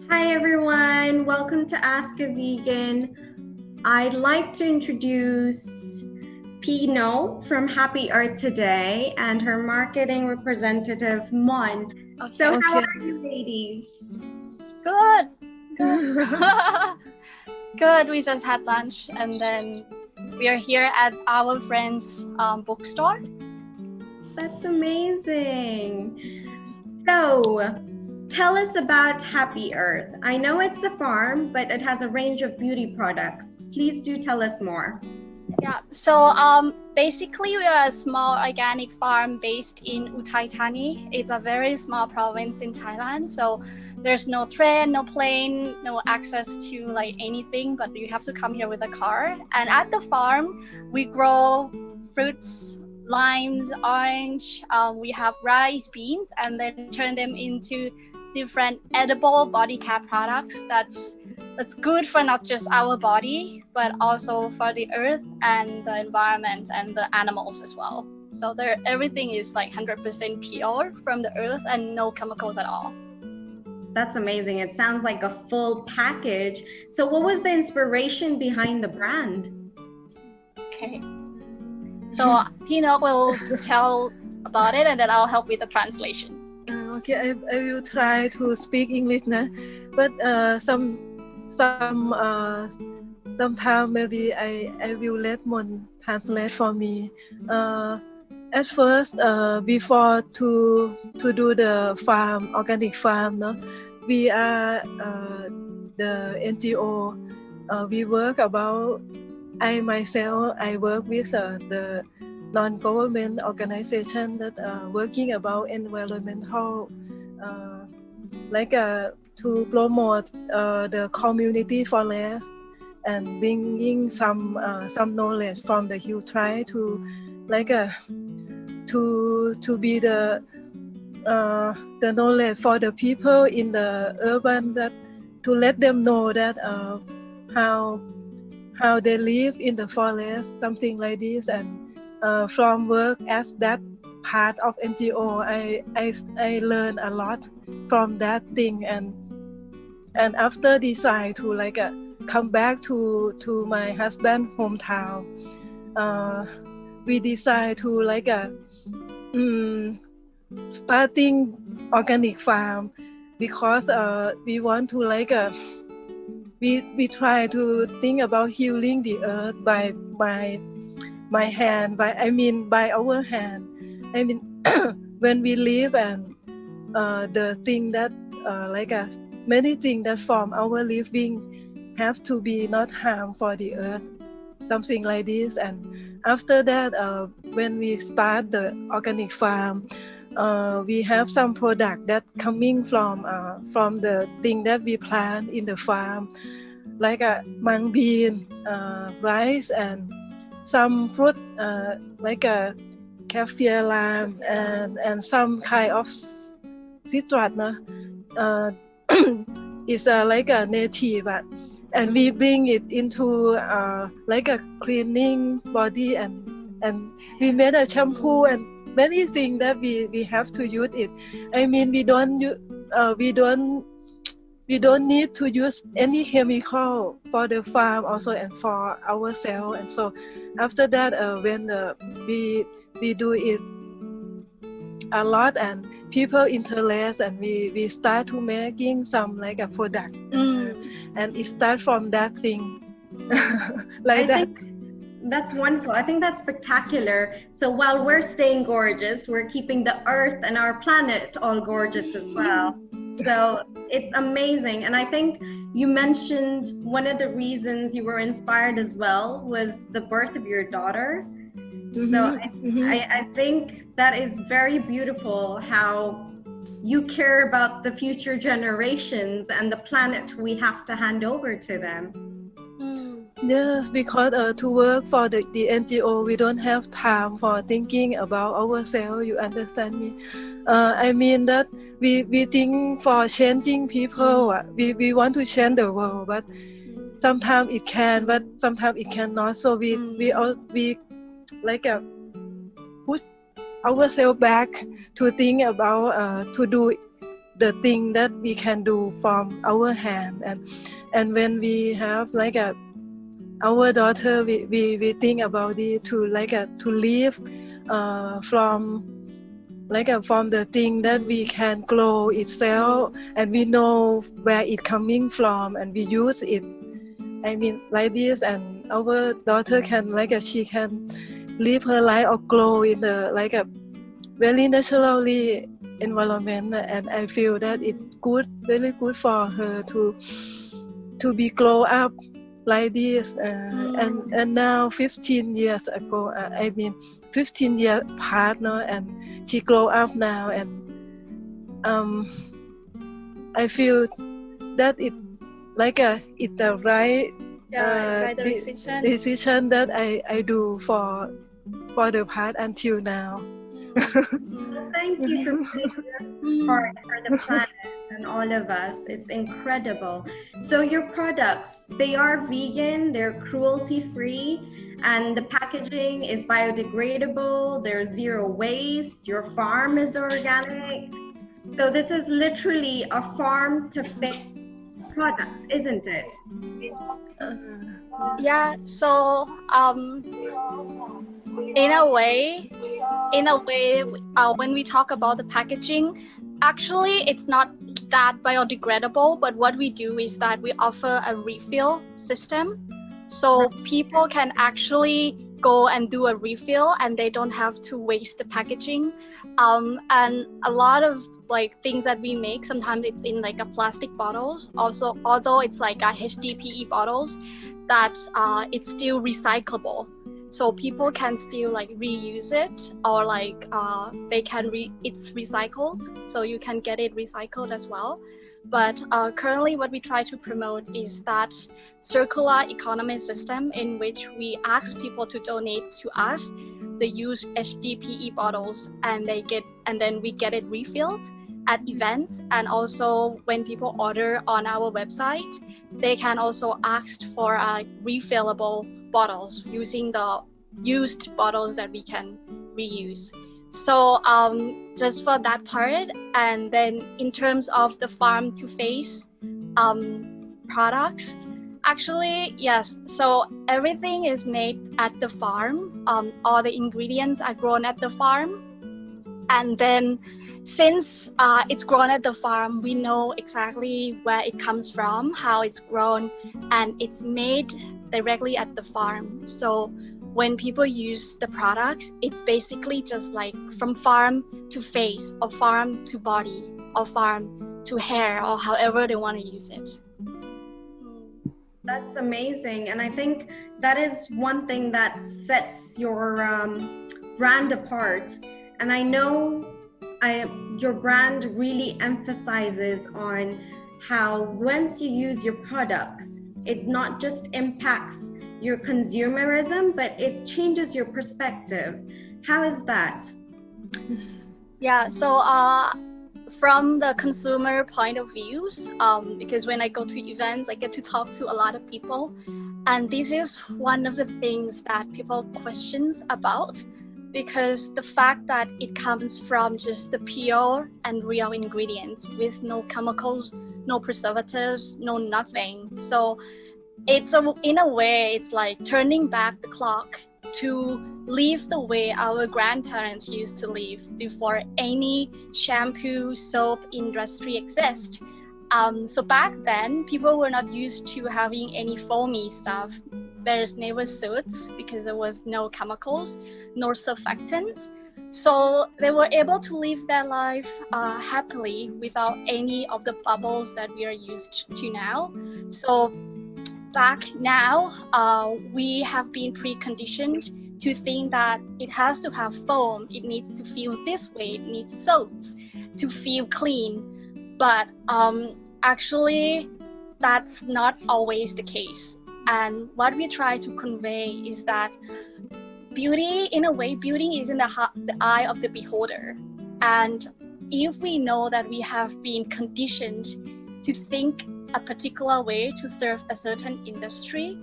Hi everyone, welcome to Ask a Vegan. I'd like to introduce Pino from Happy Earth today and her marketing representative Mon. So how Okay. are you ladies? Good. Good. We just had lunch and then we are here at our friend's bookstore. That's amazing. So tell us about Happy Earth. I know it's a farm, but it has a range of beauty products. Please do tell us more. Yeah. So basically we are a small organic farm based in Uthai Thani. It's a very small province in Thailand. So there's no train, no plane, no access to like anything, but you have to come here with a car. And at the farm, we grow fruits, limes, orange. We have rice, beans, and then turn them into different edible body care products. That's good for not just our body, but also for the earth and the environment and the animals as well. So everything is like 100% pure from the earth and no chemicals at all. That's amazing. It sounds like a full package. So what was the inspiration behind the brand? Okay. So Pino will tell about it and then I'll help with the translation. Okay, I will try to speak English now, but sometime maybe I will let Mon translate for me. At first, before to do the farm, organic farm, no, we are the NGO. We work about I work with the non-government organization that are working about environmental, to promote the community forest and bringing some knowledge from the youth try to to be the knowledge for the people in the urban, that to let them know that how they live in the forest, something like this. And from work as that part of NGO, I learned a lot from that thing. And after decide to come back to my husband hometown, we decide to starting organic farm, because we want to we try to think about healing the earth by my hand, by our hand. I mean when we live, and the thing that many things that form our living have to be not harm for the earth, something like this. And after that, when we start the organic farm, we have some product that coming from the thing that we plant in the farm, like a mung bean, rice, and some fruit, like a kaffir lime, and some kind of citrus. No? It's like a native, and we bring it into like a cleaning body, and we made a shampoo and many things that we have to use it. I mean, we don't need to use any chemical for the farm also and for ourselves. And so after that, when we do it a lot and people interest, and we start to making some like a product, and it start from that thing. Like that. That's wonderful. I think that's spectacular. So while we're staying gorgeous, we're keeping the earth and our planet all gorgeous as well. So it's amazing. And I think you mentioned one of the reasons you were inspired as well was the birth of your daughter. So I think that is very beautiful, how you care about the future generations and the planet we have to hand over to them. Yes, because to work for the NGO, we don't have time for thinking about ourselves. You understand me? I mean that we think for changing people. We want to change the world, but sometimes it can, but sometimes it cannot. So we push ourselves back to think about to do the thing that we can do from our hand. And when we have like our daughter, we think about it to to live from from the thing that we can grow itself, and we know where it coming from, and we use it. I mean, like this, and our daughter can she can live her life or grow in the a very naturally environment, and I feel that it's good, very good for her to be grow up like this. And now 15 years ago, 15 years past now, and she grow up now, and I feel that it it's the right it's right, the decision. decision that I do for the past until now. Well, thank you for playing your part for the planet and all of us. It's incredible. So your products, they are vegan, they're cruelty-free, and the packaging is biodegradable, there's zero waste, your farm is organic. So this is literally a farm-to-face product, isn't it? Yeah, so in a way, when we talk about the packaging, actually it's not that biodegradable, but what we do is that we offer a refill system, so people can actually go and do a refill and they don't have to waste the packaging. And a lot of things that we make, sometimes it's in a plastic bottles also, although it's a HDPE bottles, that it's still recyclable, so people can still reuse it, or they can it's recycled, so you can get it recycled as well. But currently what we try to promote is that circular economy system, in which we ask people to donate to us the used HDPE bottles, and then we get it refilled at events. And also when people order on our website, they can also ask for refillable bottles using the used bottles that we can reuse. So just for that part. And then in terms of the farm to face products, actually, yes, so everything is made at the farm. All the ingredients are grown at the farm, and then since it's grown at the farm, we know exactly where it comes from, how it's grown, and it's made directly at the farm. So when people use the products, it's basically just from farm to face, or farm to body, or farm to hair, or however they want to use it. That's amazing. And I think that is one thing that sets your brand apart. And I know your brand really emphasizes on how once you use your products, it not just impacts your consumerism, but it changes your perspective. How is that? Yeah, so from the consumer point of views, because when I go to events, I get to talk to a lot of people, and this is one of the things that people questions about, because the fact that it comes from just the pure and real ingredients with no chemicals, no preservatives, no nothing. So it's in a way, it's like turning back the clock to live the way our grandparents used to live before any shampoo, soap industry exists. So back then, people were not used to having any foamy stuff. There's never soaps because there was no chemicals, no surfactants. So they were able to live their life happily without any of the bubbles that we are used to now. So back now, we have been preconditioned to think that it has to have foam, it needs to feel this way, it needs soaps to feel clean. But actually, that's not always the case. And what we try to convey is that beauty, in a way, beauty is in the eye of the beholder. And if we know that we have been conditioned to think a particular way to serve a certain industry,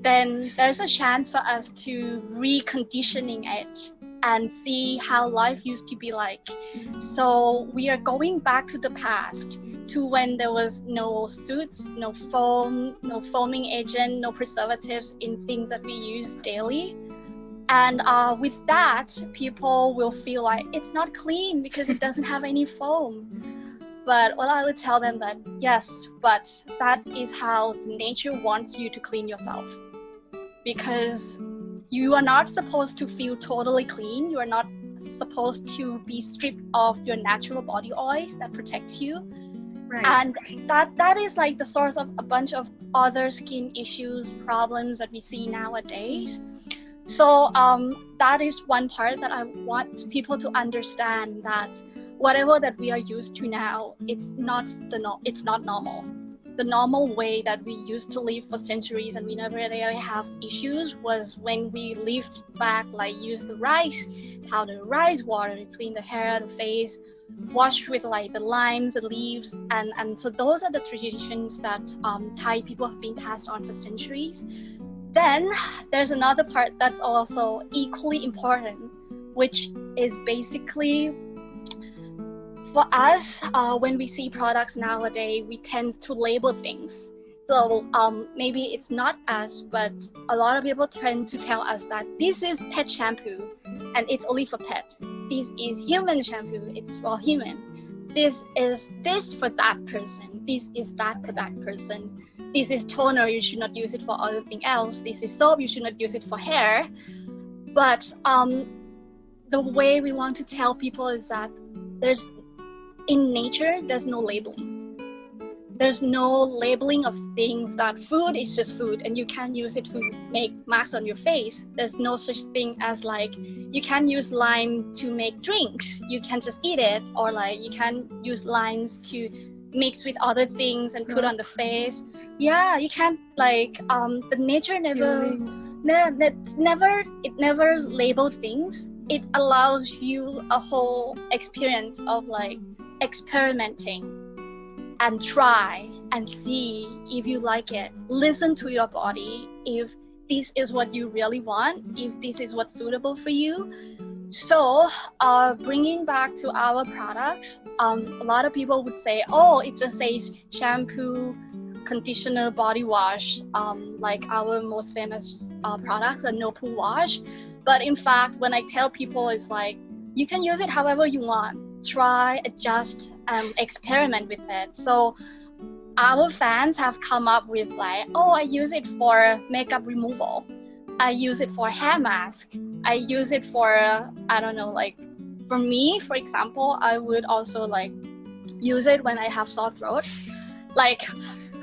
then there's a chance for us to reconditioning it and see how life used to be like. So we are going back to the past, to when there was no suits, no foam, no foaming agent, no preservatives in things that we use daily. And with that, people will feel like it's not clean because it doesn't have any foam. But what I would tell them that, yes, but that is how nature wants you to clean yourself. Because you are not supposed to feel totally clean. You are not supposed to be stripped of your natural body oils that protect you. Right. And that is like the source of a bunch of other skin issues, problems that we see nowadays. So that is one part that I want people to understand, that whatever that we are used to now, it's not normal. The normal way that we used to live for centuries and we never really have issues was when we lived back, like use the rice powder, rice water to clean the hair, the face, wash with like the limes, the leaves, and so those are the traditions that Thai people have been passed on for centuries. Then there's another part that's also equally important, which is basically for us, when we see products nowadays, we tend to label things. So maybe it's not us, but a lot of people tend to tell us that this is pet shampoo and it's only for pet. This is human shampoo, it's for human. This is this for that person. This is that for that person. This is toner, you should not use it for anything else. This is soap, you should not use it for hair. But the way we want to tell people is that in nature, there's no labeling. There's no labeling of things, that food is just food and you can't use it to make marks on your face. There's no such thing as like, you can use lime to make drinks. You can just eat it, or like you can use limes to mix with other things and put on the face. Yeah, you can't like, the nature never labeled things. It allows you a whole experience of like experimenting and try and see if you like it. Listen to your body if this is what you really want, if this is what's suitable for you. So bringing back to our products, a lot of people would say, oh, it just says shampoo, conditioner, body wash, like our most famous products, a No-Poo wash. But in fact, when I tell people, it's like, you can use it however you want. Try, adjust, and experiment with it. So our fans have come up with like, oh, I use it for makeup removal. I use it for hair mask. I use it for, I don't know, like for me, for example, I would also like use it when I have sore throat. Like,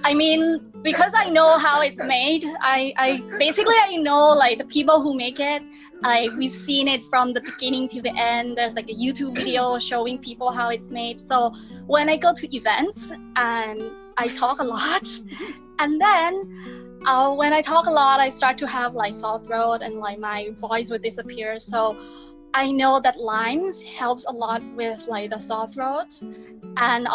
I mean, because I know how it's made, I basically know like the people who make it. Like we've seen it from the beginning to the end. There's like a YouTube video showing people how it's made. So when I go to events and I talk a lot, and then when I talk a lot, I start to have like sore throat and like my voice would disappear. So I know that limes helps a lot with like the sore throat. And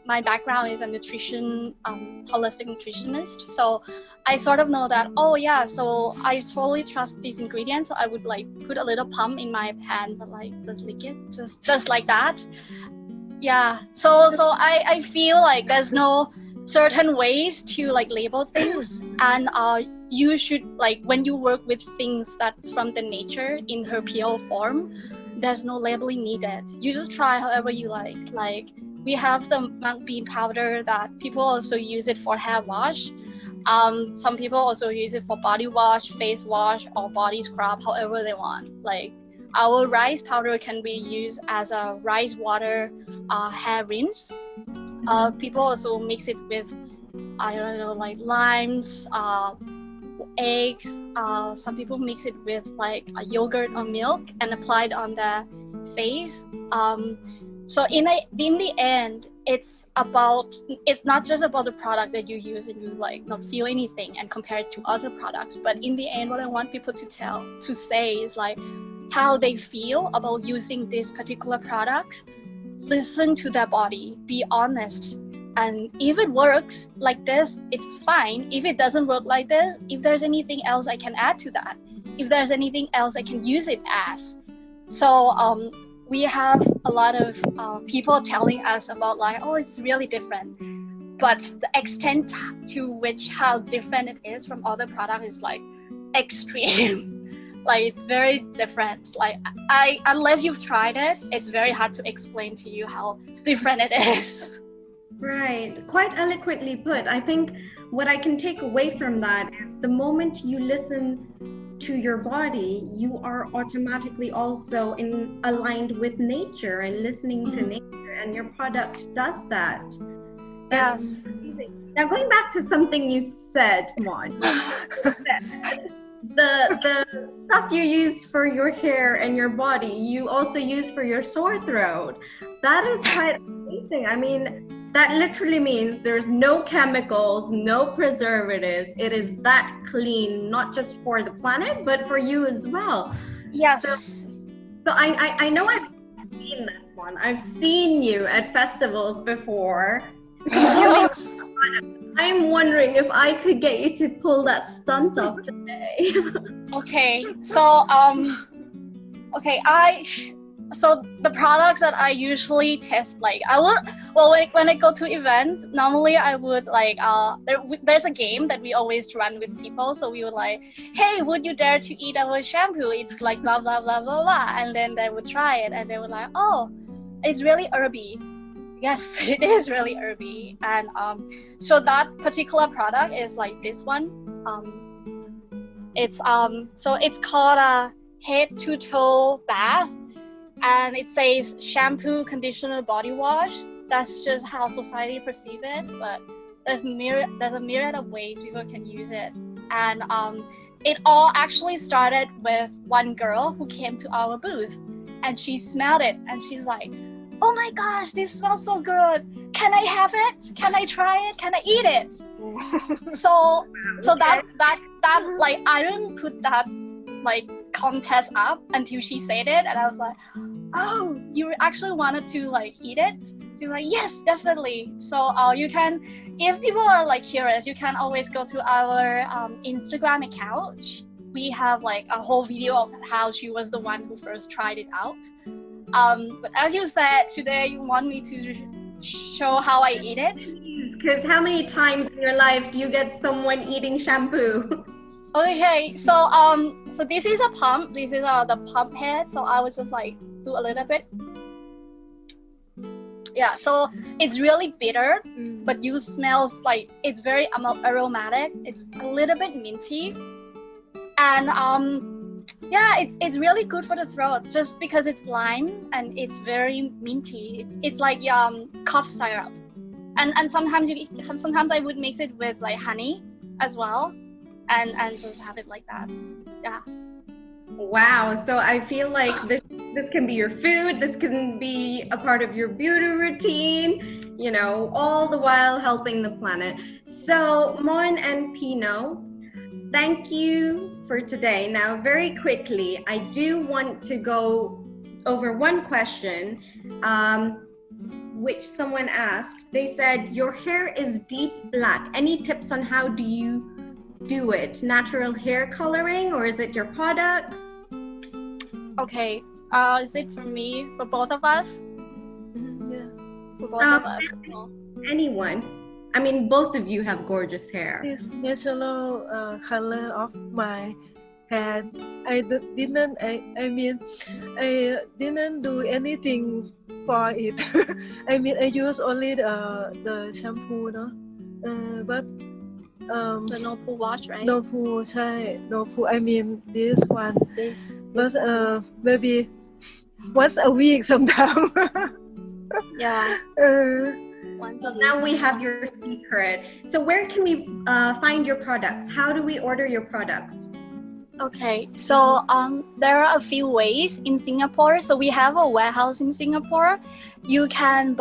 my background is a nutrition, holistic nutritionist. So I sort of know that, oh yeah, so I totally trust these ingredients. So I would like put a little pump in my hands and like just lick it, just like that. Yeah, so I feel like there's no certain ways to like label things, and you should like, when you work with things that's from the nature in her pure form, there's no labeling needed. You just try however you like. Like we have the mung bean powder that people also use it for hair wash. Some people also use it for body wash, face wash, or body scrub, however they want. Like our rice powder can be used as a rice water hair rinse. People also mix it with, I don't know, like limes, eggs. Some people mix it with like a yogurt or milk and apply it on the face. So in the end, it's not just about the product that you use and you like not feel anything and compare it to other products. But in the end, what I want people to say is like how they feel about using this particular product. Listen to their body, be honest. And if it works like this, it's fine. If it doesn't work like this, if there's anything else I can add to that, if there's anything else I can use it as. So we have a lot of people telling us about like, oh, it's really different. But the extent to which how different it is from other products is like extreme. Like it's very different. Like unless you've tried it, it's very hard to explain to you how different it is. Right, quite eloquently put. I think what I can take away from that is the moment you listen to your body, you are automatically also aligned with nature and listening to nature, and your product does that. Yes. Now going back to something you said, Mon, the stuff you use for your hair and your body, you also use for your sore throat. That is quite amazing. I mean, that literally means there's no chemicals, no preservatives. It is that clean, not just for the planet, but for you as well. Yes. So I know I've seen this one. I've seen you at festivals before. I'm wondering if I could get you to pull that stunt off today. Okay, so so the products that I usually test, like when I go to events, normally I would like there's a game that we always run with people. So we would like, hey, would you dare to eat our shampoo? It's like blah blah blah blah blah, and then they would try it and they were like, oh, it's really herby. Yes, it is really herby. And so that particular product is like this one. So it's called a head to toe bath, and it says shampoo, conditioner, body wash. That's just how society perceives it, but there's a myriad of ways people can use it. And it all actually started with one girl who came to our booth, and she smelled it and she's like, oh my gosh, this smells so good. Can I have it? Can I try it? Can I eat it? So that like I didn't put that like contest up until she said it, and I was like, oh, you actually wanted to like eat it? She's like, yes, definitely. So you can, if people are like curious, you can always go to our Instagram account. We have like a whole video of how she was the one who first tried it out. But as you said, today you want me to show how I eat it? Because how many times in your life do you get someone eating shampoo? Okay, so this is a pump. This is the pump head. So I would just like do a little bit. Yeah, so it's really bitter, but you smells like it's very aromatic. It's a little bit minty, and yeah, it's really good for the throat just because it's lime and it's very minty. It's like cough syrup, and sometimes I would mix it with like honey as well, and just have it like that. Yeah. Wow. So I feel like this can be your food. This can be a part of your beauty routine. You know, all the while helping the planet. So Mon and Pino, thank you for today. Now, very quickly, I do want to go over one question, which someone asked. They said, your hair is deep black. Any tips on how do you do it? Natural hair coloring, or is it your products? Okay. Is it for me? For both of us? Yeah. For both of us. Anyone. I mean, both of you have gorgeous hair. This natural color of my hair. I didn't do anything for it. I mean, I use only the shampoo, no. But The No-Poo wash, right? No-Poo, No-Poo. I mean this one. But maybe once a week sometime. Yeah. So now we have your secret. So where can we find your products? How do we order your products? Okay, so there are a few ways in Singapore. So we have a warehouse in Singapore. You can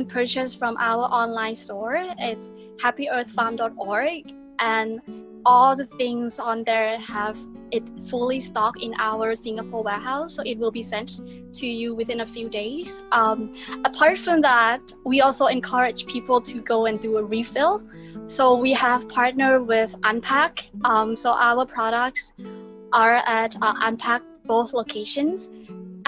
purchase from our online store. It's happyearthfarm.org, and all the things on there have it fully stocked in our Singapore warehouse, so it will be sent to you within a few days. Apart from that, we also encourage people to go and do a refill. So we have partnered with Unpack. So our products are at Unpack both locations.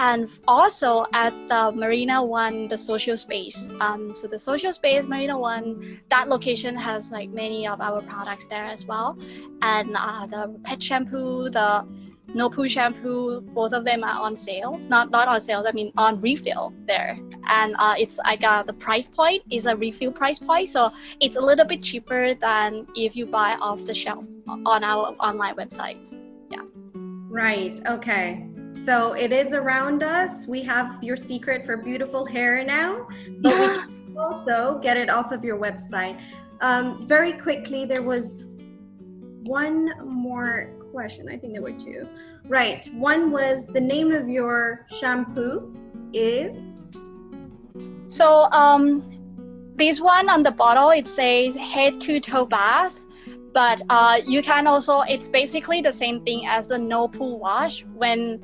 and also at the Marina One, the social space. So the social space, Marina One, that location has like many of our products there as well. And the pet shampoo, the No-Poo Shampoo, both of them are on sale. Not on sale, I mean on refill there. And it's like the price point is a refill price point. So it's a little bit cheaper than if you buy off the shelf on our online website. Yeah. Right, okay. So it is around us. We have your secret for beautiful hair now, but we can also get it off of your website. Very quickly, there was one more question. I think there were two. Right, one was the name of your shampoo is? So this one on the bottle, it says head to toe bath. But you can also, it's basically the same thing as the no-poo wash. When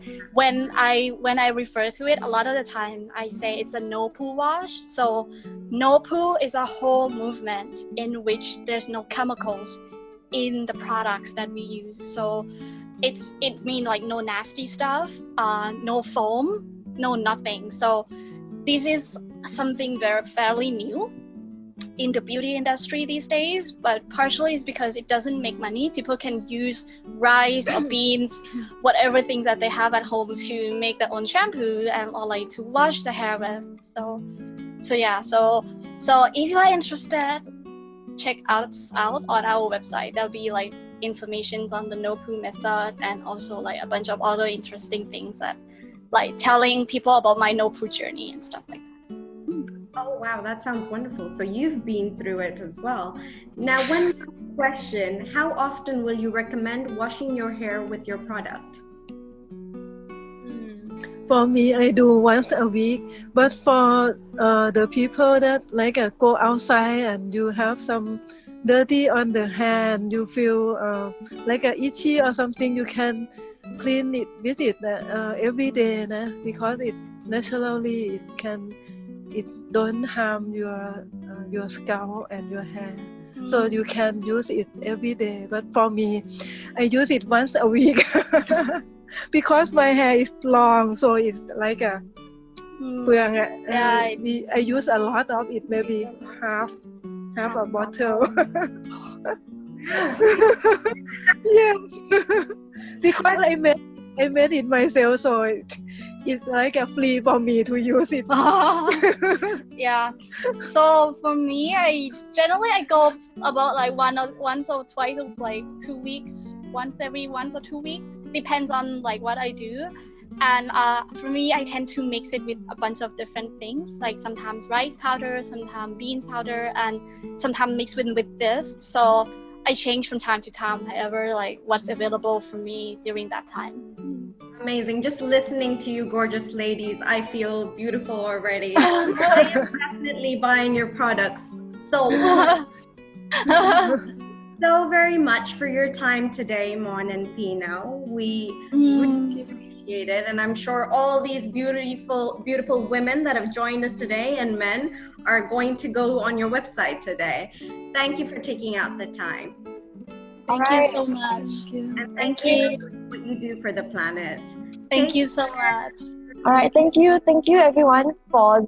I refer to it, a lot of the time I say it's a no-poo wash. So no-poo is a whole movement in which there's no chemicals in the products that we use. So it means like no nasty stuff, no foam, no nothing. So this is something fairly new in the beauty industry these days, but partially it's because it doesn't make money. People can use rice or beans, whatever thing that they have at home to make their own shampoo and or like to wash the hair with. So if you are interested, check us out on our website. There'll be like information on the no-poo method and also like a bunch of other interesting things that like telling people about my no-poo journey and stuff like that. Oh, wow, that sounds wonderful. So you've been through it as well. Now, one question, how often will you recommend washing your hair with your product? For me, I do once a week, but for the people that like go outside and you have some dirty on the hand, you feel like itchy or something, you can clean it with it every day, because it naturally it don't harm your scalp and your hair. So you can use it every day. But for me, I use it once a week because my hair is long, so it's like a I use a lot of it, maybe half a bottle. Yes, because I made it myself, so it's like a free for me to use it. Yeah. So for me, I generally go about like once or twice, like 2 weeks, once or 2 weeks, depends on like what I do. And for me, I tend to mix it with a bunch of different things, like sometimes rice powder, sometimes beans powder, and sometimes mix with this. So I change from time to time, however, like what's available for me during that time. Amazing. Just listening to you gorgeous ladies, I feel beautiful already. I am definitely buying your products. Sold. So very much for your time today, Mon and Pino. We really appreciate it. And I'm sure all these beautiful women that have joined us today and men are going to go on your website today. Thank you for taking out the time. Thank you so much. And thank you for what you do for the planet. Thank you so much. All right, thank you everyone for